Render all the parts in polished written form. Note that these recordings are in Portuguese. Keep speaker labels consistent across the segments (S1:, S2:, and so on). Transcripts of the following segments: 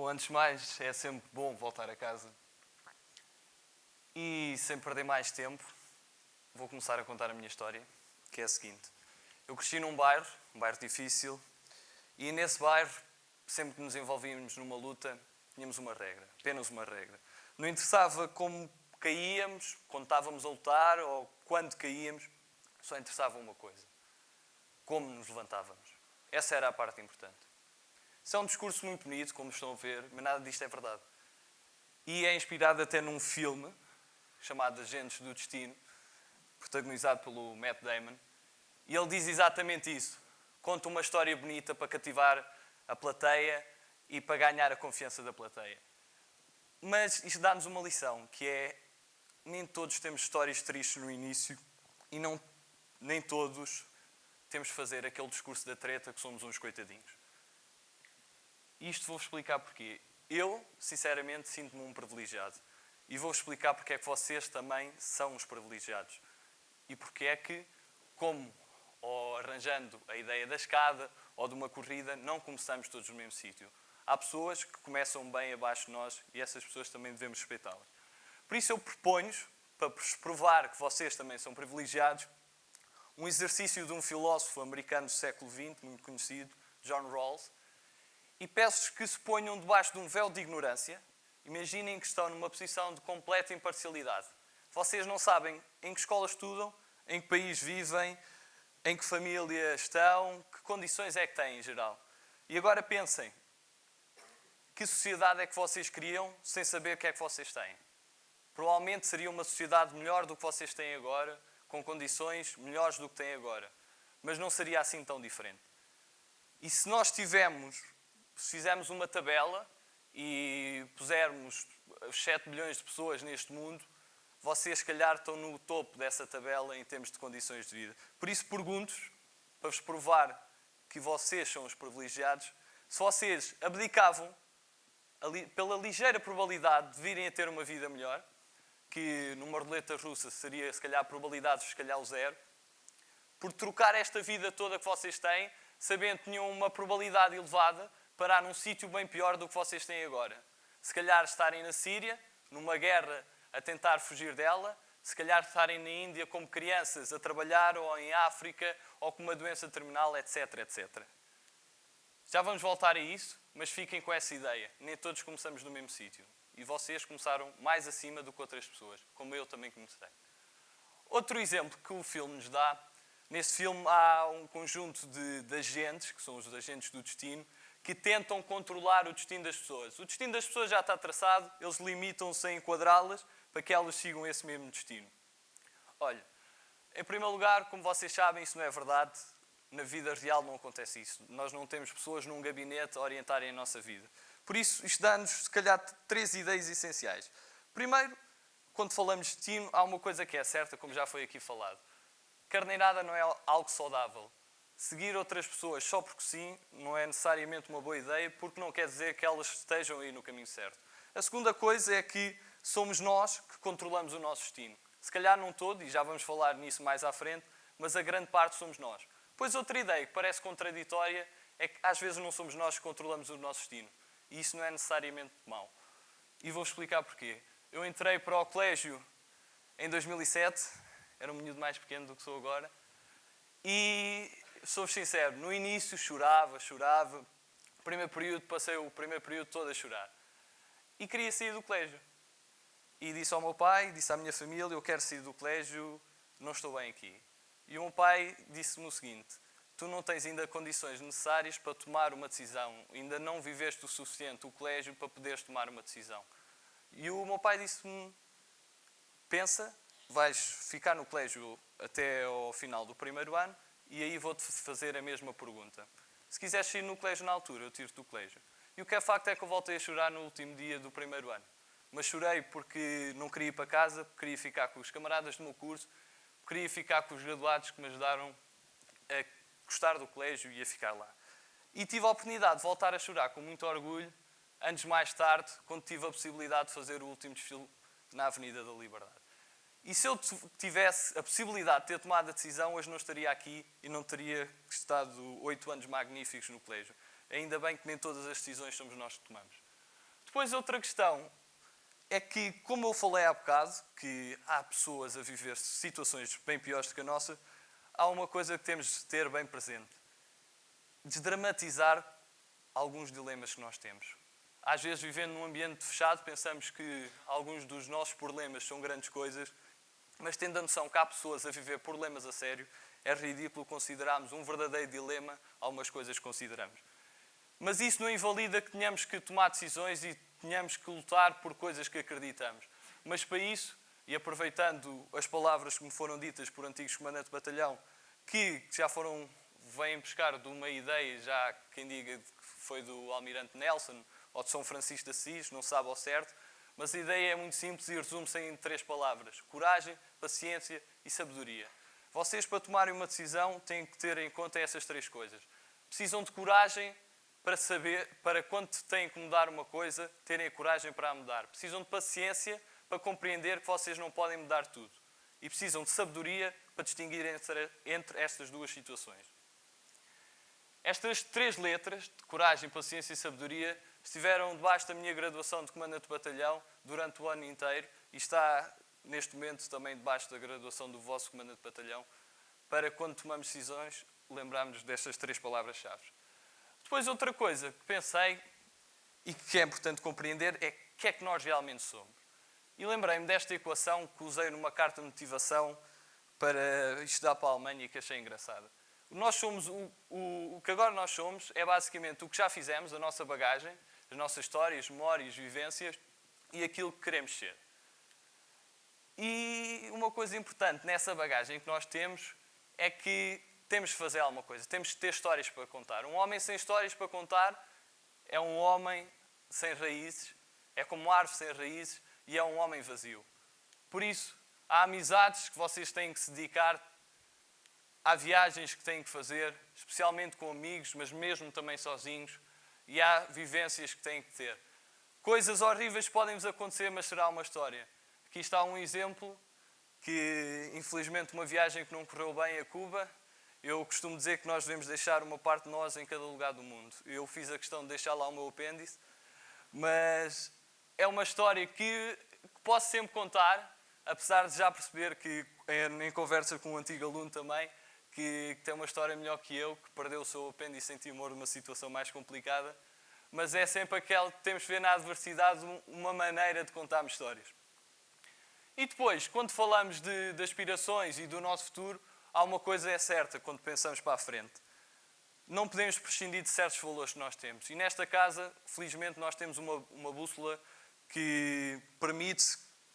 S1: Bom, antes de mais, é sempre bom voltar a casa. E sem perder mais tempo, vou começar a contar a minha história, que é a seguinte. Eu cresci num bairro difícil, e nesse bairro, sempre que nos envolvíamos numa luta, tínhamos uma regra, apenas uma regra. Não interessava como caíamos, quando estávamos a lutar, ou quando caíamos, só interessava uma coisa: como nos levantávamos. Essa era a parte importante. Isso é um discurso muito bonito, como estão a ver, mas nada disto é verdade. E é inspirado até num filme chamado Agentes do Destino, protagonizado pelo Matt Damon. E ele diz exatamente isso. Conta uma história bonita para cativar a plateia e para ganhar a confiança da plateia. Mas isto dá-nos uma lição, que é: nem todos temos histórias tristes no início e nem todos temos de fazer aquele discurso da treta que somos uns coitadinhos. Isto vou-vos explicar porquê. Eu, sinceramente, sinto-me um privilegiado. E vou-vos explicar porque é que vocês também são os privilegiados. E porque é que, como ou arranjando a ideia da escada ou de uma corrida, não começamos todos no mesmo sítio. Há pessoas que começam bem abaixo de nós e essas pessoas também devemos respeitá-las. Por isso eu proponho-vos, para vos provar que vocês também são privilegiados, um exercício de um filósofo americano do século XX, muito conhecido, John Rawls, e peço-vos que se ponham debaixo de um véu de ignorância. Imaginem que estão numa posição de completa imparcialidade. Vocês não sabem em que escola estudam, em que país vivem, em que família estão, que condições é que têm em geral. E agora pensem, que sociedade é que vocês criam sem saber o que é que vocês têm? Provavelmente seria uma sociedade melhor do que vocês têm agora, com condições melhores do que têm agora. Mas não seria assim tão diferente. E se nós fizermos uma tabela e pusermos os 7 bilhões de pessoas neste mundo, vocês, se calhar, estão no topo dessa tabela em termos de condições de vida. Por isso, pergunto-vos, para vos provar que vocês são os privilegiados, se vocês abdicavam, pela ligeira probabilidade de virem a ter uma vida melhor, que numa roleta russa seria, se calhar, a probabilidade de escalhar o zero, por trocar esta vida toda que vocês têm, sabendo que tinham uma probabilidade elevada parar num sítio bem pior do que vocês têm agora. Se calhar estarem na Síria, numa guerra, a tentar fugir dela, se calhar estarem na Índia como crianças a trabalhar, ou em África, ou com uma doença terminal, etc, etc. Já vamos voltar a isso, mas fiquem com essa ideia. Nem todos começamos no mesmo sítio. E vocês começaram mais acima do que outras pessoas, como eu também comecei. Outro exemplo que o filme nos dá, nesse filme há um conjunto de agentes, que são os agentes do destino, que tentam controlar o destino das pessoas. O destino das pessoas já está traçado, eles limitam-se a enquadrá-las para que elas sigam esse mesmo destino. Olha, em primeiro lugar, como vocês sabem, isso não é verdade. Na vida real não acontece isso. Nós não temos pessoas num gabinete a orientarem a nossa vida. Por isso, isto dá-nos, se calhar, 3 ideias essenciais. Primeiro, quando falamos de destino, há uma coisa que é certa, como já foi aqui falado. Carneirada não é algo saudável. Seguir outras pessoas só porque sim não é necessariamente uma boa ideia, porque não quer dizer que elas estejam aí no caminho certo. A segunda coisa é que somos nós que controlamos o nosso destino. Se calhar não todo, e já vamos falar nisso mais à frente, mas a grande parte somos nós. Pois outra ideia que parece contraditória é que às vezes não somos nós que controlamos o nosso destino. E isso não é necessariamente mau. E vou explicar porquê. Eu entrei para o colégio em 2007, era um miúdo mais pequeno do que sou agora, e sou-vos sincero, no início chorava. Primeiro período, passei o primeiro período todo a chorar. E queria sair do colégio. E disse ao meu pai, disse à minha família: eu quero sair do colégio, não estou bem aqui. E o meu pai disse-me o seguinte: tu não tens ainda condições necessárias para tomar uma decisão. Ainda não viveste o suficiente o colégio para poderes tomar uma decisão. E o meu pai disse-me: pensa, vais ficar no colégio até ao final do primeiro ano e aí vou-te fazer a mesma pergunta. Se quiseres sair no colégio na altura, eu tiro-te do colégio. E o que é facto é que eu voltei a chorar no último dia do primeiro ano. Mas chorei porque não queria ir para casa, porque queria ficar com os camaradas do meu curso, queria ficar com os graduados que me ajudaram a gostar do colégio e a ficar lá. E tive a oportunidade de voltar a chorar com muito orgulho, anos mais tarde, quando tive a possibilidade de fazer o último desfile na Avenida da Liberdade. E se eu tivesse a possibilidade de ter tomado a decisão, hoje não estaria aqui e não teria estado 8 anos magníficos no colégio. Ainda bem que nem todas as decisões somos nós que tomamos. Depois, outra questão é que, como eu falei há bocado, que há pessoas a viver situações bem piores do que a nossa, há uma coisa que temos de ter bem presente. Desdramatizar alguns dilemas que nós temos. Às vezes, vivendo num ambiente fechado, pensamos que alguns dos nossos problemas são grandes coisas, mas tendo a noção que há pessoas a viver problemas a sério, é ridículo considerarmos um verdadeiro dilema algumas coisas que consideramos. Mas isso não invalida que tenhamos que tomar decisões e tenhamos que lutar por coisas que acreditamos. Mas para isso, e aproveitando as palavras que me foram ditas por antigos comandantes de batalhão, que já vêm buscar de uma ideia, já quem diga que foi do Almirante Nelson ou de São Francisco de Assis, não sabe ao certo, mas a ideia é muito simples e resume-se em 3 palavras: coragem, paciência e sabedoria. Vocês, para tomarem uma decisão, têm que ter em conta essas 3 coisas. Precisam de coragem para quando têm que mudar uma coisa, terem a coragem para a mudar. Precisam de paciência para compreender que vocês não podem mudar tudo. E precisam de sabedoria para distinguir entre estas 2 situações. Estas 3 letras, de coragem, paciência e sabedoria, estiveram debaixo da minha graduação de comandante de batalhão durante o ano inteiro e está, neste momento, também debaixo da graduação do vosso comandante de batalhão, para quando tomamos decisões, lembrarmos destas 3 palavras-chave. Depois, outra coisa que pensei e que é importante compreender é o que é que nós realmente somos. E lembrei-me desta equação que usei numa carta de motivação para estudar para a Alemanha e que achei engraçada. Nós somos, o que agora nós somos é basicamente o que já fizemos, a nossa bagagem, as nossas histórias, memórias, vivências e aquilo que queremos ser. E uma coisa importante nessa bagagem que nós temos é que temos de fazer alguma coisa, temos de ter histórias para contar. Um homem sem histórias para contar é um homem sem raízes, é como uma árvore sem raízes e é um homem vazio. Por isso, há amizades que vocês têm que se dedicar, há viagens que têm que fazer, especialmente com amigos, mas mesmo também sozinhos, e há vivências que têm que ter. Coisas horríveis podem-vos acontecer, mas será uma história. Aqui está um exemplo que, infelizmente, uma viagem que não correu bem a Cuba. Eu costumo dizer que nós devemos deixar uma parte de nós em cada lugar do mundo. Eu fiz a questão de deixar lá o meu apêndice, mas é uma história que posso sempre contar, apesar de já perceber que, em conversa com um antigo aluno também, que tem uma história melhor que eu, que perdeu o seu apêndice em Timor numa situação mais complicada, mas é sempre aquela que temos de ver na adversidade uma maneira de contarmos histórias. E depois, quando falamos de aspirações e do nosso futuro, há uma coisa é certa quando pensamos para a frente. Não podemos prescindir de certos valores que nós temos. E nesta casa, felizmente, nós temos uma bússola que permite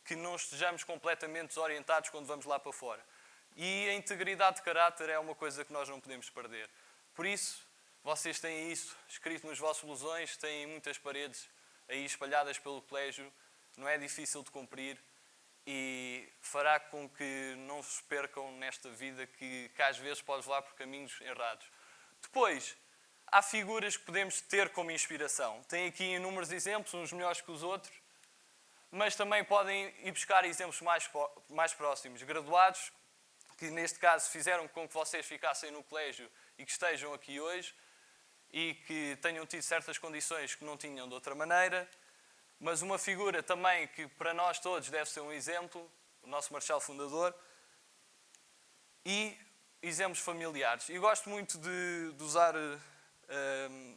S1: que não estejamos completamente desorientados quando vamos lá para fora. E a integridade de caráter é uma coisa que nós não podemos perder. Por isso, vocês têm isso escrito nos vossos blusões, têm muitas paredes aí espalhadas pelo colégio, não é difícil de cumprir e fará com que não se percam nesta vida que às vezes pode levar por caminhos errados. Depois, há figuras que podemos ter como inspiração. Tem aqui inúmeros exemplos, uns melhores que os outros, mas também podem ir buscar exemplos mais próximos. Graduados, que neste caso fizeram com que vocês ficassem no colégio e que estejam aqui hoje e que tenham tido certas condições que não tinham de outra maneira. Mas uma figura também que para nós todos deve ser um exemplo, o nosso Marechal Fundador, e exemplos familiares. E gosto muito de usar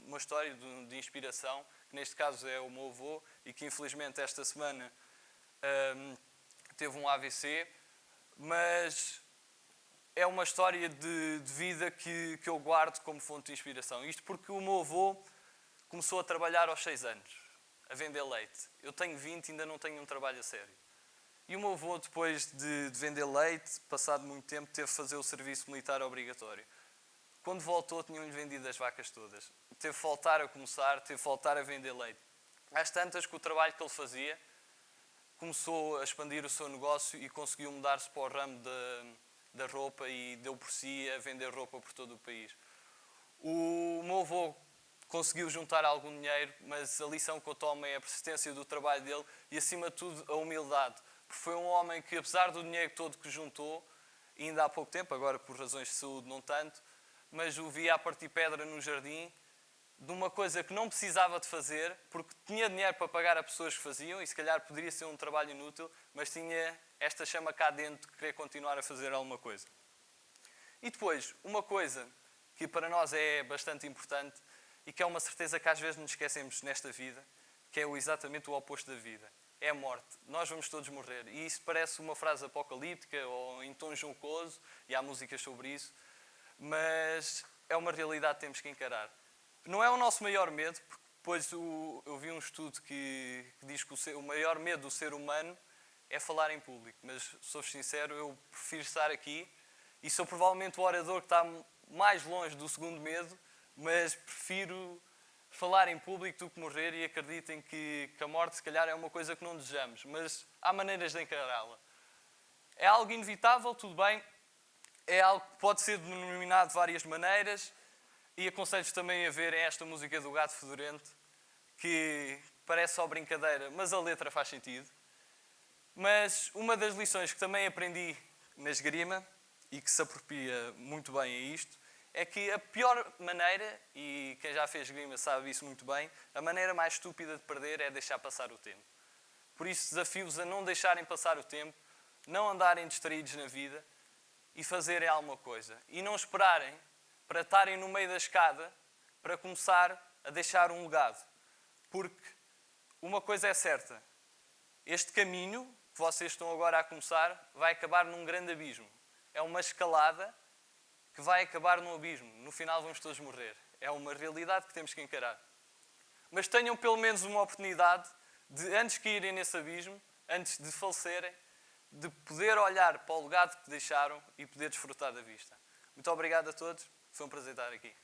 S1: uma história de inspiração, que neste caso é o meu avô, e que infelizmente esta semana teve um AVC, mas é uma história de vida que eu guardo como fonte de inspiração. Isto porque o meu avô começou a trabalhar aos 6 anos. A vender leite. Eu tenho 20 e ainda não tenho um trabalho a sério. E o meu avô, depois de vender leite, passado muito tempo, teve de fazer o serviço militar obrigatório. Quando voltou, tinham-lhe vendido as vacas todas. Teve de voltar a começar, teve de voltar a vender leite. Às tantas que o trabalho que ele fazia começou a expandir o seu negócio e conseguiu mudar-se para o ramo da roupa e deu por si a vender roupa por todo o país. O meu avô conseguiu juntar algum dinheiro, mas a lição que eu tomo é a persistência do trabalho dele e, acima de tudo, a humildade. Porque foi um homem que, apesar do dinheiro todo que juntou, ainda há pouco tempo, agora por razões de saúde não tanto, mas o via a partir pedra no jardim de uma coisa que não precisava de fazer, porque tinha dinheiro para pagar a pessoas que faziam, e se calhar poderia ser um trabalho inútil, mas tinha esta chama cá dentro de querer continuar a fazer alguma coisa. E depois, uma coisa que para nós é bastante importante, e que é uma certeza que às vezes nos esquecemos nesta vida, que é exatamente o oposto da vida. É a morte. Nós vamos todos morrer. E isso parece uma frase apocalíptica ou em tom jocoso, e há músicas sobre isso, mas é uma realidade que temos que encarar. Não é o nosso maior medo, porque depois eu vi um estudo que diz que o maior medo do ser humano é falar em público. Mas, sou-vos sincero, eu prefiro estar aqui e sou provavelmente o orador que está mais longe do segundo medo, mas prefiro falar em público do que morrer, e acreditem que a morte, se calhar, é uma coisa que não desejamos, mas há maneiras de encará-la. É algo inevitável, tudo bem, é algo que pode ser denominado de várias maneiras, e aconselho-vos também a verem esta música do Gato Fedorento, que parece só brincadeira, mas a letra faz sentido. Mas uma das lições que também aprendi na esgrima, e que se apropria muito bem a isto, é que a pior maneira, e quem já fez esgrima sabe isso muito bem, a maneira mais estúpida de perder é deixar passar o tempo. Por isso, desafio-vos a não deixarem passar o tempo, não andarem distraídos na vida e fazerem alguma coisa. E não esperarem para estarem no meio da escada para começar a deixar um legado. Porque uma coisa é certa, este caminho que vocês estão agora a começar vai acabar num grande abismo. É uma escalada que vai acabar num abismo. No final vamos todos morrer. É uma realidade que temos que encarar. Mas tenham pelo menos uma oportunidade de, antes que irem nesse abismo, antes de falecerem, de poder olhar para o legado que deixaram e poder desfrutar da vista. Muito obrigado a todos. Foi um prazer estar aqui.